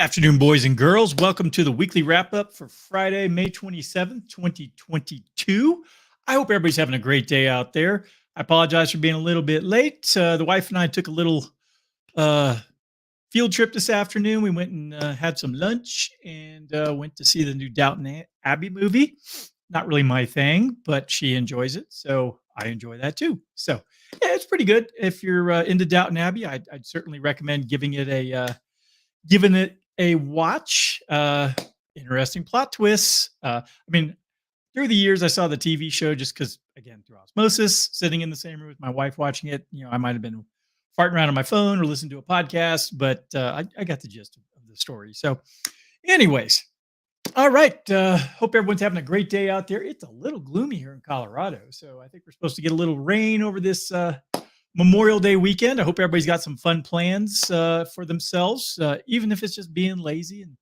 Afternoon, boys and girls. Welcome to the weekly wrap up for Friday, May 27th, 2022. I hope everybody's having a great day out there. I apologize for being a little bit late. The wife and I took a little uh, field trip this afternoon. We went and had some lunch and went to see the new Downton Abbey movie. Not really my thing, but she enjoys it. So I enjoy that too. So yeah, it's pretty good. If you're into Downton Abbey, I'd certainly recommend giving it a watch. Interesting plot twists. Through the years, I saw the TV show just because, again, through osmosis, sitting in the same room with my wife watching it. I might have been farting around on my phone or listening to a podcast, but I got the gist of the story. So, anyways, all right. Hope everyone's having a great day out there. It's a little gloomy here in Colorado, so I think we're supposed to get a little rain over this Memorial Day weekend. I hope everybody's got some fun plans for themselves, even if it's just being lazy and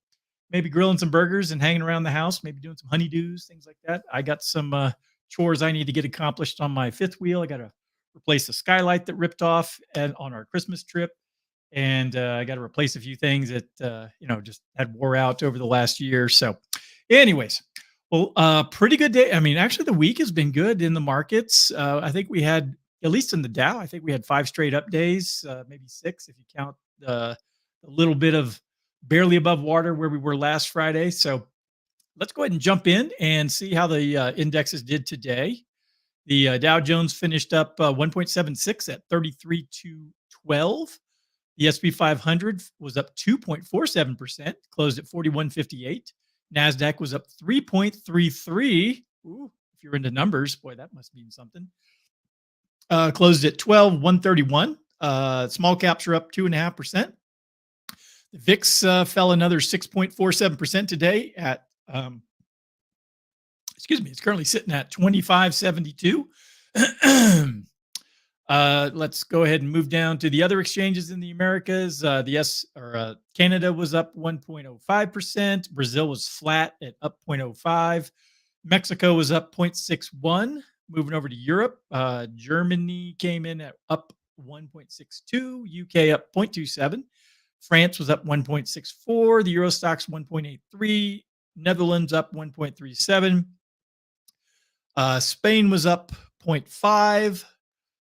maybe grilling some burgers and hanging around the house, maybe doing some honeydews, things like that. I got some chores I need to get accomplished on my fifth wheel. I got to replace the skylight that ripped off on our Christmas trip. And I got to replace a few things that, just had wore out over the last year. So anyways, well, pretty good day. Actually, the week has been good in the markets. I think we had, at least in the Dow, I think we had 5 straight up days, maybe 6 if you count a little bit of barely above water where we were last Friday. So let's go ahead and jump in and see how the indexes did today. The Dow Jones finished up 1.76 at 33,212. The SP 500 was up 2.47%, closed at 4158. NASDAQ was up 3.33. Ooh, if you're into numbers, boy, that must mean something. Closed at 12,131. Small caps are up 2.5%. The VIX fell another 6.47% today at, it's currently sitting at 2572. Let's go ahead and move down to the other exchanges in the Americas. Canada was up 1.05%. Brazil was flat at up 0.05. Mexico was up 0.61. Moving over to Europe, Germany came in at up 1.62, UK up 0.27, France was up 1.64, the Euro Stoxx 1.83, Netherlands up 1.37, Spain was up 0.5,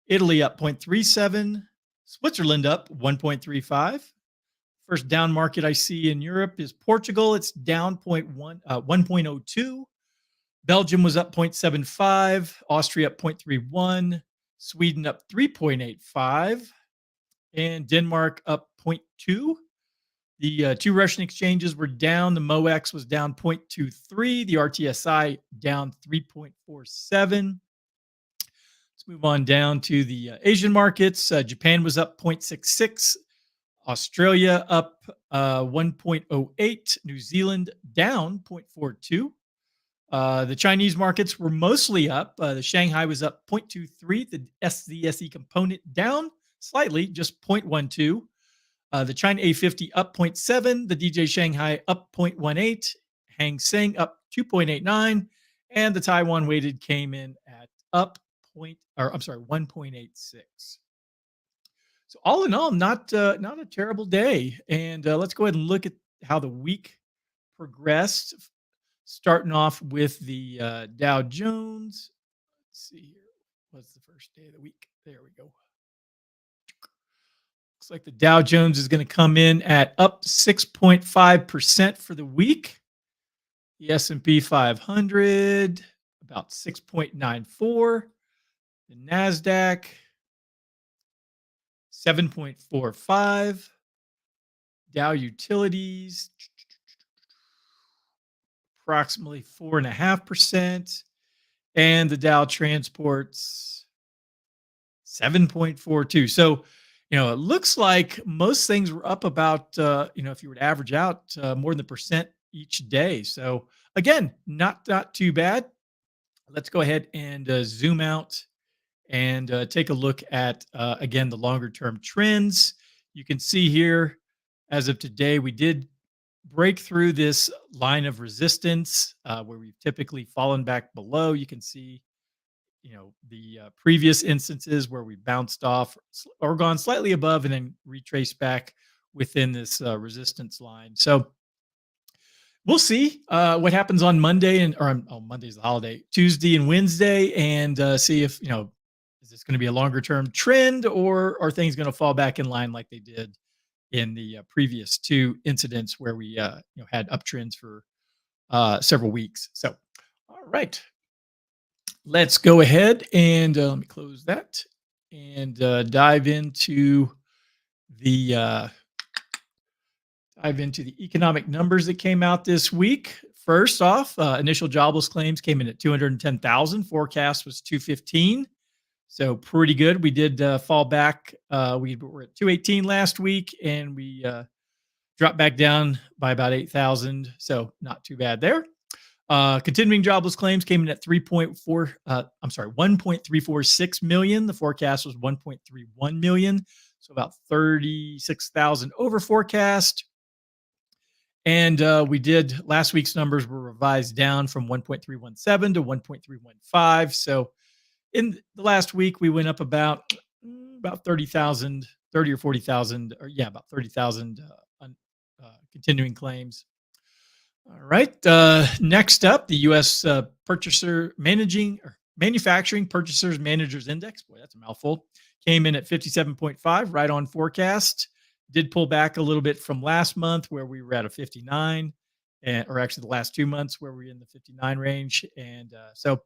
Italy up 0.37, Switzerland up 1.35. First down market I see in Europe is Portugal. It's down 1.02. Belgium was up 0.75, Austria up 0.31, Sweden up 3.85, and Denmark up 0.2. The 2 Russian exchanges were down. The MOEX was down 0.23, the RTSI down 3.47. Let's move on down to the Asian markets. Japan was up 0.66, Australia up 1.08, New Zealand down 0.42. The Chinese markets were mostly up. The Shanghai was up 0.23. The SZSE component down slightly, just 0.12. The China A50 up 0.7. The DJ Shanghai up 0.18. Hang Seng up 2.89. And the Taiwan weighted came in at up 1.86. So all in all, not a terrible day. And let's go ahead and look at how the week progressed. Starting off with the Dow Jones. Let's see here. What's the first day of the week? There we go. Looks like the Dow Jones is going to come in at up 6.5% for the week. The S&P 500 about 6.94. The NASDAQ 7.45. Dow Utilities approximately 4.5%, and the Dow Transports 7.42. So, it looks like most things were up about, if you were to average out more than a percent each day. So again, not too bad. Let's go ahead and zoom out and take a look at, again, the longer term trends. You can see here, as of today, we did break through this line of resistance where we've typically fallen back below. You can see, the previous instances where we bounced off or gone slightly above and then retraced back within this resistance line. So we'll see what happens on Monday Monday's the holiday, Tuesday and Wednesday, and see if is this going to be a longer term trend, or are things going to fall back in line like they did in the previous two incidents where we had uptrends for several weeks. So, all right, let's go ahead and let me close that and dive into the economic numbers that came out this week. First off, initial jobless claims came in at 210,000. Forecast was 215. So pretty good. We did fall back. We were at 218 last week, and we dropped back down by about 8,000. So not too bad there. Continuing jobless claims came in at 1.346 million. The forecast was 1.31 million. So about 36,000 over forecast. And last week's numbers were revised down from 1.317 to 1.315. So in the last week, we went up about 30,000, 30 or 40,000, about 30,000 continuing claims. All right. Next up, the U.S. Manufacturing Purchasers Managers Index. Boy, that's a mouthful. Came in at 57.5, right on forecast. Did pull back a little bit from last month where we were at a 59, or actually the last 2 months where we were in the 59 range. And so,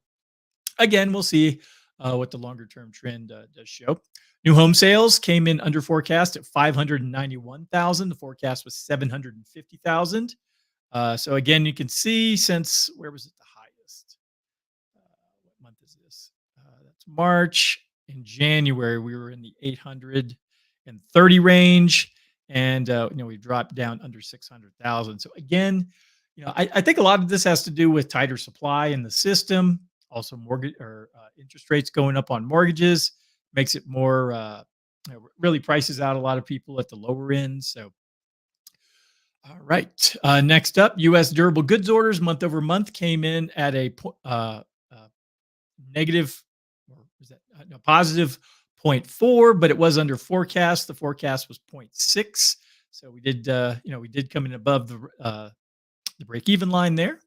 again, we'll see what the longer term trend does show. New home sales came in under forecast at 591,000. The forecast was 750,000. So again, you can see where was it the highest? What month is this? That's March. In January, we were in the 830 range, and we dropped down under 600,000. So again, I think a lot of this has to do with tighter supply in the system. Also, mortgage or interest rates going up on mortgages makes it more really prices out a lot of people at the lower end. So. All right. Next up, U.S. durable goods orders month over month came in at a negative, or was that positive 0.4, but it was under forecast. The forecast was 0.6, so we did come in above the break even line there.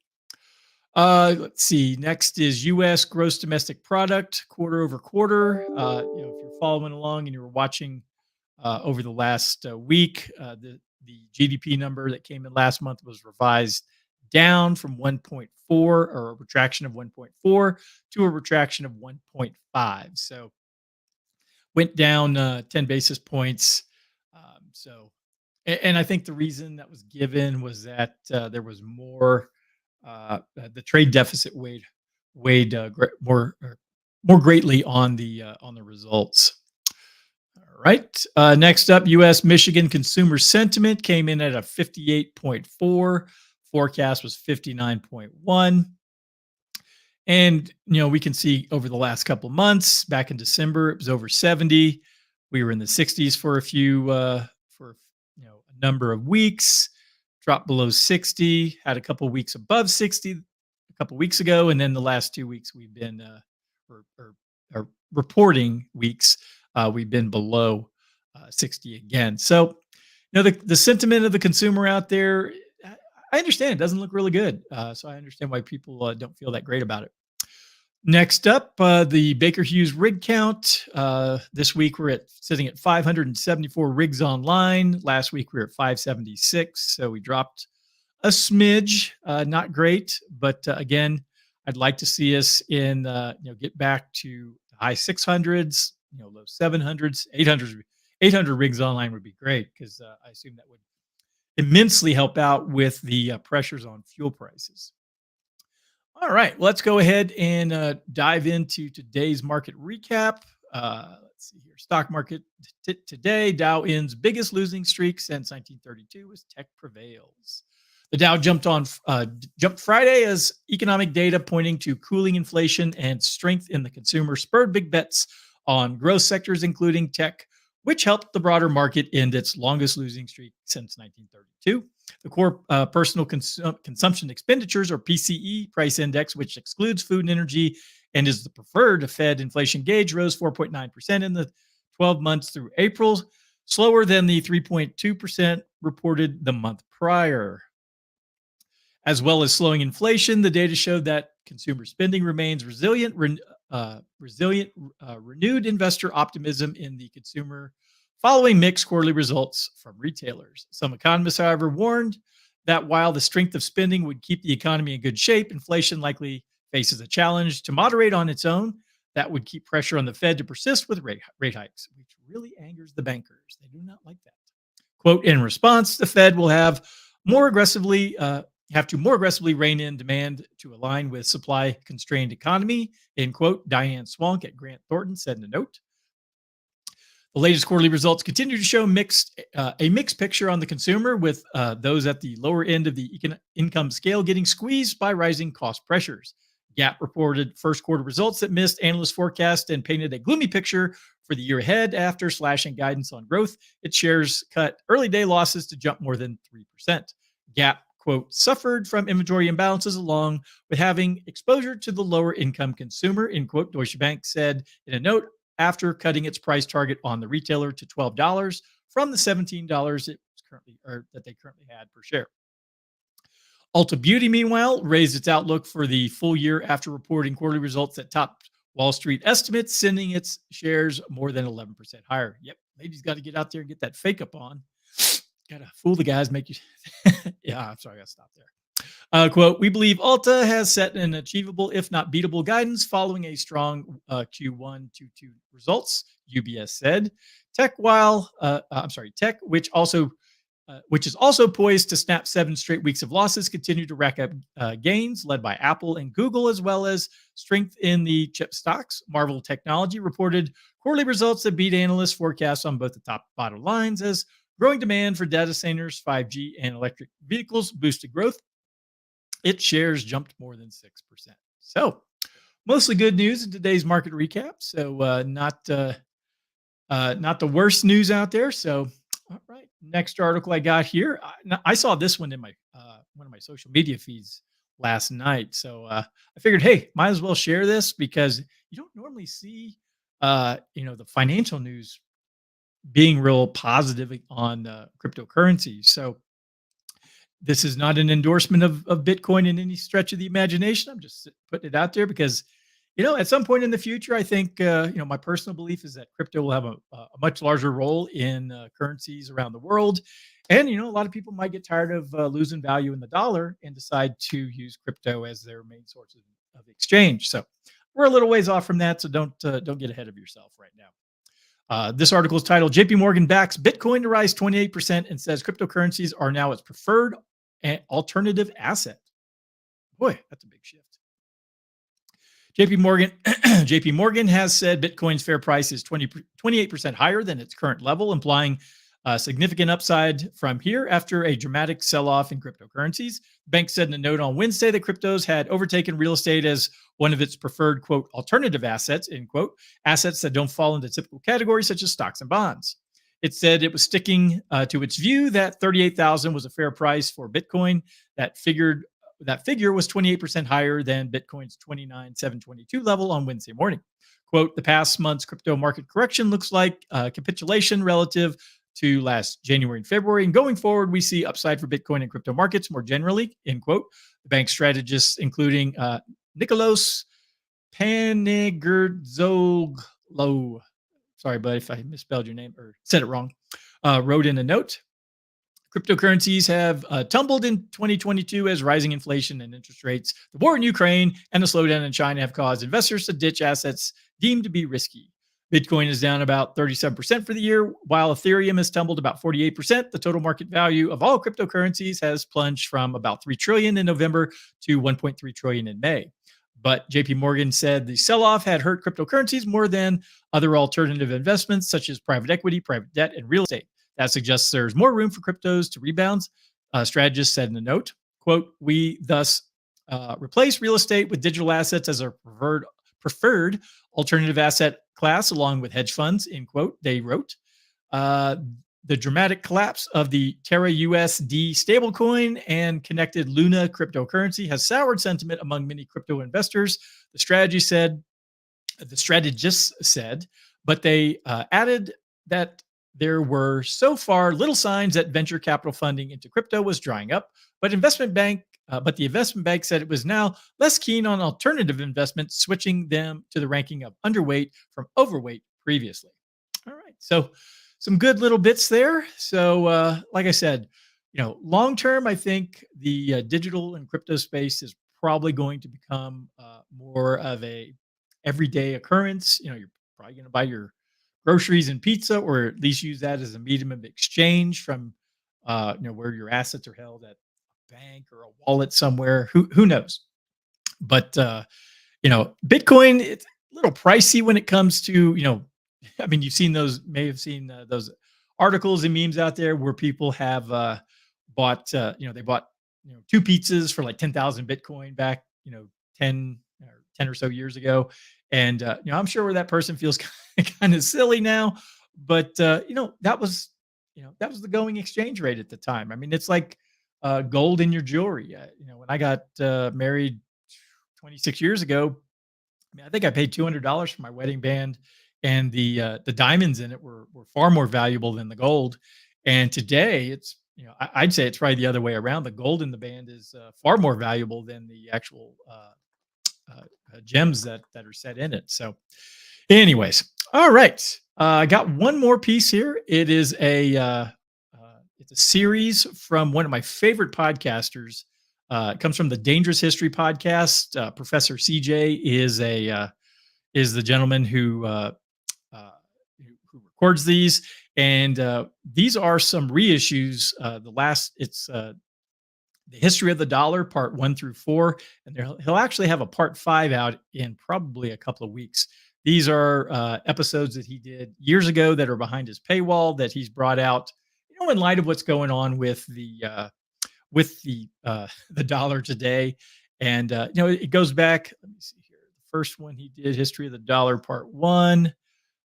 Let's see. Next is U.S. gross domestic product quarter over quarter. If you're following along and you were watching over the last week, the GDP number that came in last month was revised down from 1.4, or a retraction of 1.4, to a retraction of 1.5. So went down 10 basis points. And I think the reason that was given was that there was more, the trade deficit weighed more greatly on the results. All right. Next up, U.S. Michigan consumer sentiment came in at a 58.4. Forecast was 59.1. And, we can see over the last couple of months, back in December, it was over 70. We were in the 60s for a number of weeks, dropped below 60, had a couple of weeks above 60 a couple of weeks ago. And then the last 2 weeks we've been, or reporting weeks, we've been below 60 again. So, the sentiment of the consumer out there, I understand it doesn't look really good. So I understand why people don't feel that great about it. Next up, the Baker Hughes rig count. This week we're sitting at 574 rigs online. Last week we were at 576. So we dropped a smidge. Not great, but again, I'd like to see us get back to the high 600s. Low 700s, 800 rigs online would be great, because I assume that would immensely help out with the pressures on fuel prices. All right, let's go ahead and dive into today's market recap. Let's see here. Stock market today, Dow ends biggest losing streak since 1932 as tech prevails. The Dow jumped Friday as economic data pointing to cooling inflation and strength in the consumer spurred big bets on growth sectors, including tech, which helped the broader market end its longest losing streak since 1932. The core personal consumption expenditures, or PCE price index, which excludes food and energy and is the preferred Fed inflation gauge, rose 4.9% in the 12 months through April. slower than the 3.2% reported the month prior. As well as slowing inflation, the data showed that consumer spending remains resilient, renewed investor optimism in the consumer following mixed quarterly results from retailers. Some economists, however, warned that while the strength of spending would keep the economy in good shape, inflation likely faces a challenge to moderate on its own that would keep pressure on the Fed to persist with rate hikes, which really angers the bankers. They do not like that. Quote, in response, the Fed will have to more aggressively rein in demand to align with supply constrained economy, end quote, Diane Swank at Grant Thornton said in a note. The latest quarterly results continue to show a mixed picture on the consumer, with those at the lower end of the income scale getting squeezed by rising cost pressures. Gap reported first quarter results that missed analyst forecast and painted a gloomy picture for the year ahead after slashing guidance on growth. Its shares cut early day losses to jump more than 3%. Gap, quote, suffered from inventory imbalances along with having exposure to the lower income consumer, end quote, Deutsche Bank said in a note after cutting its price target on the retailer to $12 from the $17 that they currently had per share. Ulta Beauty, meanwhile, raised its outlook for the full year after reporting quarterly results that topped Wall Street estimates, sending its shares more than 11% higher. Yep, ladies got to get out there and get that fake up on. Got to fool the guys, make you. Yeah, I'm sorry, I got to stop there. Quote, we believe Ulta has set an achievable, if not beatable, guidance following a strong Q1 22 results, UBS said. Tech, which is also poised to snap 7 straight weeks of losses, continued to rack up gains led by Apple and Google, as well as strength in the chip stocks. Marvel Technology reported quarterly results that beat analysts' forecasts on both the top and bottom lines as growing demand for data centers, 5G, and electric vehicles boosted growth. Its shares jumped more than 6%. So, mostly good news in today's market recap. So, not the worst news out there. So, all right. Next article I got here. I saw this one in my one of my social media feeds last night. So I figured, hey, might as well share this because you don't normally see, the financial news being real positive on cryptocurrencies. So this is not an endorsement of Bitcoin in any stretch of the imagination. I'm just putting it out there because, at some point in the future, I think, my personal belief is that crypto will have a much larger role in currencies around the world. And, a lot of people might get tired of losing value in the dollar and decide to use crypto as their main source of exchange. So we're a little ways off from that. So don't get ahead of yourself right now. This article is titled JPMorgan backs Bitcoin to rise 28% and says cryptocurrencies are now its preferred alternative asset. Boy, that's a big shift. JPMorgan has said Bitcoin's fair price is 28% higher than its current level, implying a significant upside from here after a dramatic sell-off in cryptocurrencies. The bank said in a note on Wednesday that cryptos had overtaken real estate as one of its preferred, quote, alternative assets, end quote, assets that don't fall into typical categories such as stocks and bonds. It said it was sticking to its view that $38,000 was a fair price for Bitcoin. That figure was 28% higher than Bitcoin's 29,722 level on Wednesday morning. Quote, the past month's crypto market correction looks like capitulation relative to last January and February. And going forward, we see upside for Bitcoin and crypto markets more generally, end quote. The bank strategists, including Nicholas Panigurdzoglu, sorry, but if I misspelled your name or said it wrong, wrote in a note. Cryptocurrencies have tumbled in 2022 as rising inflation and interest rates, the war in Ukraine, and the slowdown in China have caused investors to ditch assets deemed to be risky. Bitcoin is down about 37% for the year, while Ethereum has tumbled about 48%. The total market value of all cryptocurrencies has plunged from about $3 trillion in November to $1.3 trillion in May. But JPMorgan said the sell-off had hurt cryptocurrencies more than other alternative investments such as private equity, private debt, and real estate. That suggests there's more room for cryptos to rebound. Strategists said in a note, quote, we thus replace real estate with digital assets as our preferred alternative asset class along with hedge funds, end quote, they wrote. The dramatic collapse of the Terra USD stablecoin and connected Luna cryptocurrency has soured sentiment among many crypto investors. The strategists said, but they added that There were so far little signs that venture capital funding into crypto was drying up, but the investment bank said it was now less keen on alternative investments, switching them to the ranking of underweight from overweight previously. All right, so some good little bits there. So, like I said, long term, I think the digital and crypto space is probably going to become more of a everyday occurrence. You're probably going to buy your groceries and pizza, or at least use that as a medium of exchange from where your assets are held at a bank or a wallet somewhere. Who knows? But Bitcoin, it's a little pricey when it comes to I mean, may have seen those articles and memes out there where people have they bought two pizzas for like 10,000 Bitcoin back 10 or so years ago, and I'm sure where that person feels kind of silly now, but that was the going exchange rate at the time. I mean, it's like gold in your jewelry. When I got married 26 years ago, I mean, I think I paid $200 for my wedding band, and the diamonds in it were far more valuable than the gold. And today, it's I'd say it's probably the other way around. The gold in the band is far more valuable than the actual gems that are set in it. So, anyways, all right. I got one more piece here. It's a series from one of my favorite podcasters. It comes from the Dangerous History podcast. Professor CJ is the gentleman who records these, and these are some reissues. It's the history of the dollar, part 1 through 4, and he'll actually have a part 5 out in probably a couple of weeks. These are episodes that he did years ago that are behind his paywall that he's brought out, in light of what's going on with the dollar today. And it goes back. Let me see here. The first one he did, History of the Dollar, Part 1,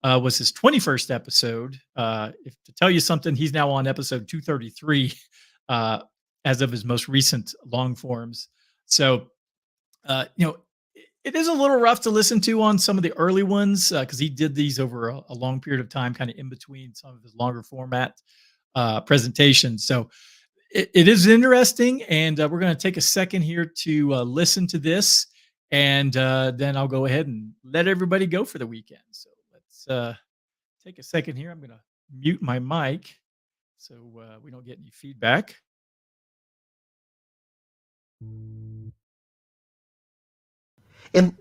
was his 21st episode. If to tell you something, he's now on episode 233 as of his most recent long forms. So, it is a little rough to listen to on some of the early ones because he did these over a long period of time, kind of in between some of his longer format presentations. So it is interesting, and we're going to take a second here to listen to this, and then I'll go ahead and let everybody go for the weekend. So let's take a second here. I'm going to mute my mic so we don't get any feedback. And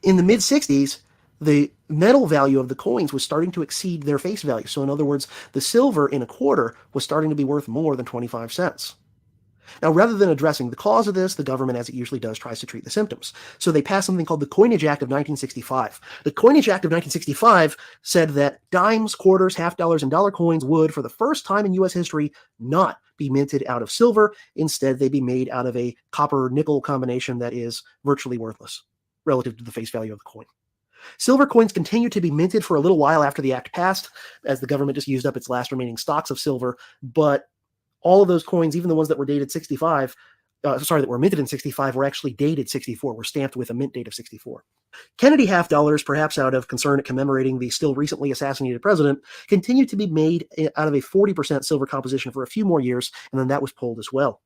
in the mid 60s, the metal value of the coins was starting to exceed their face value. So in other words, the silver in a quarter was starting to be worth more than 25 cents. Now, rather than addressing the cause of this, the government, as it usually does, tries to treat the symptoms. So they passed something called the Coinage Act of 1965. The Coinage Act of 1965 said that dimes, quarters, half dollars, and dollar coins would, for the first time in U.S. history, not be minted out of silver. Instead, they'd be made out of a copper-nickel combination that is virtually worthless relative to the face value of the coin. Silver coins continued to be minted for a little while after the act passed, as the government just used up its last remaining stocks of silver, but all of those coins, even the ones that were dated that were minted in 65, were actually dated 64, were stamped with a mint date of 64. Kennedy half dollars, perhaps out of concern at commemorating the still recently assassinated president, continued to be made out of a 40% silver composition for a few more years, and then that was pulled as well.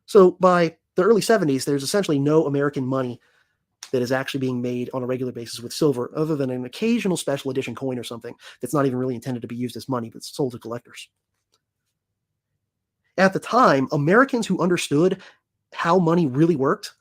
So by the early 70s, there's essentially no American money that is actually being made on a regular basis with silver, other than an occasional special edition coin or something that's not even really intended to be used as money, but it's sold to collectors. At the time, Americans who understood how money really worked,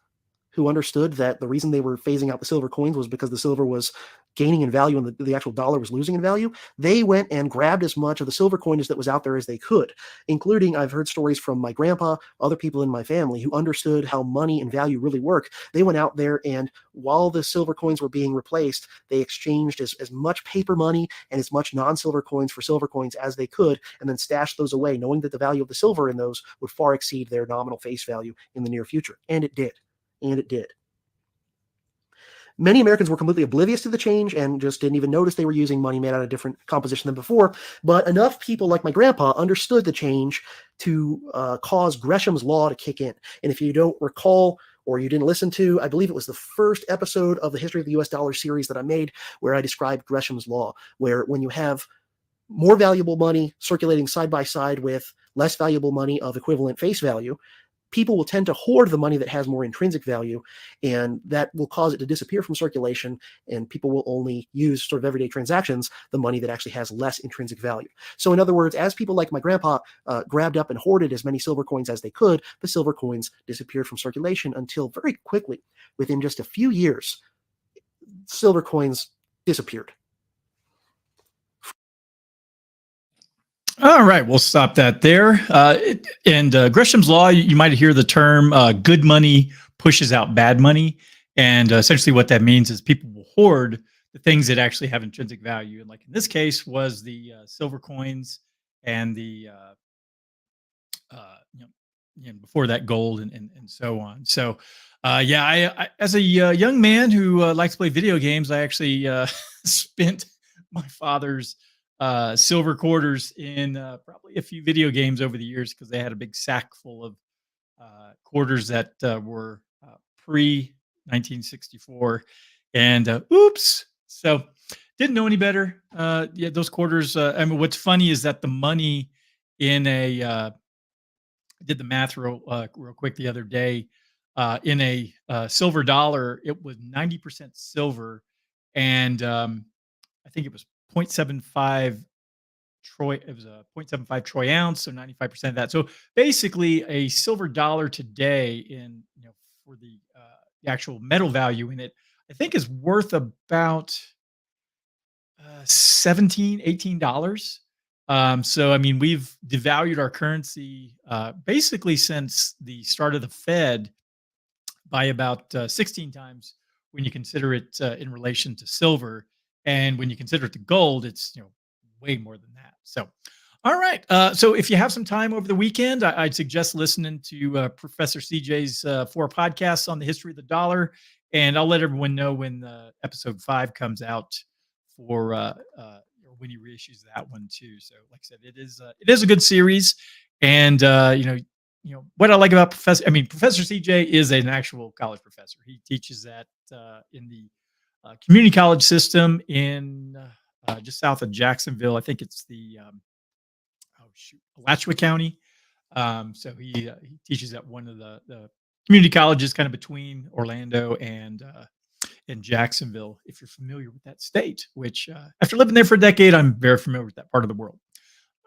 who understood that the reason they were phasing out the silver coins was because the silver was gaining in value and the actual dollar was losing in value, they went and grabbed as much of the silver coinage that was out there as they could, including, I've heard stories from my grandpa, other people in my family who understood how money and value really work. They went out there, and while the silver coins were being replaced, they exchanged as much paper money and as much non-silver coins for silver coins as they could, and then stashed those away, knowing that the value of the silver in those would far exceed their nominal face value in the near future. And it did. And it did. Many Americans were completely oblivious to the change and just didn't even notice they were using money made out of a different composition than before. But enough people like my grandpa understood the change to cause Gresham's Law to kick in. And if you don't recall, or you didn't listen to, I believe it was the first episode of the History of the U.S. Dollar series that I made, where I described Gresham's Law, where when you have more valuable money circulating side by side with less valuable money of equivalent face value, people will tend to hoard the money that has more intrinsic value, and that will cause it to disappear from circulation, and people will only use sort of everyday transactions the money that actually has less intrinsic value. So in other words, as people like my grandpa grabbed up and hoarded as many silver coins as they could, the silver coins disappeared from circulation until very quickly, within just a few years, silver coins disappeared. All right, we'll stop that there. Gresham's law, you might hear the term good money pushes out bad money. And essentially what that means is people will hoard the things that actually have intrinsic value. And like in this case was the silver coins and the, before that gold and so on. So I as a young man who likes to play video games, I actually spent my father's silver quarters in probably a few video games over the years because they had a big sack full of quarters that were pre 1964. And oops, so didn't know any better. Those quarters. I mean, what's funny is that the money in a I did the math real quick the other day. In a silver dollar, it was 90% silver, and I think it was 0.75 troy. It was a 0.75 troy ounce, so 95% of that. So basically, a silver dollar today, in for the actual metal value in it, I think is worth about $17, $18. So I mean, we've devalued our currency basically since the start of the Fed by about 16 times when you consider it in relation to silver, and when you consider it to gold, it's way more than that. So, all right. So if you have some time over the weekend, I'd suggest listening to Professor CJ's 4 podcasts on the history of the dollar, and I'll let everyone know when episode 5 comes out for or when he reissues that one too. So, like I said, it is a good series, and what I like about Professor CJ is an actual college professor. He teaches that in the community college system in just south of Jacksonville. I think it's the Alachua County. So he teaches at one of the community colleges, kind of between Orlando and Jacksonville. If you're familiar with that state, which after living there for a decade, I'm very familiar with that part of the world.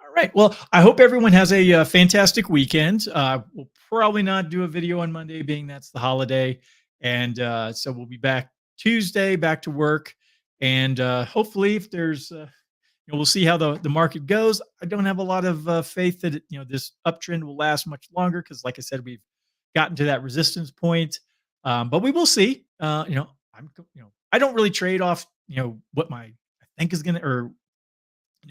All right. Well, I hope everyone has a fantastic weekend. We'll probably not do a video on Monday, being that's the holiday, and so we'll be back Tuesday, back to work, and hopefully, if there's, we'll see how the market goes. I don't have a lot of faith that this uptrend will last much longer because, like I said, we've gotten to that resistance point, but we will see. I don't really trade off, what I think is gonna, or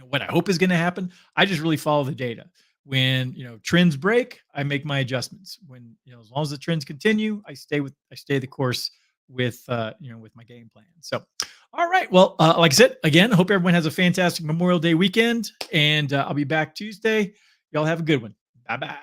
what I hope is going to happen. I just really follow the data. When trends break, I make my adjustments. When as long as the trends continue, I stay the course with with my game plan. So, all right. Well, like I said, again, I hope everyone has a fantastic Memorial Day weekend, and I'll be back Tuesday. Y'all have a good one. Bye bye.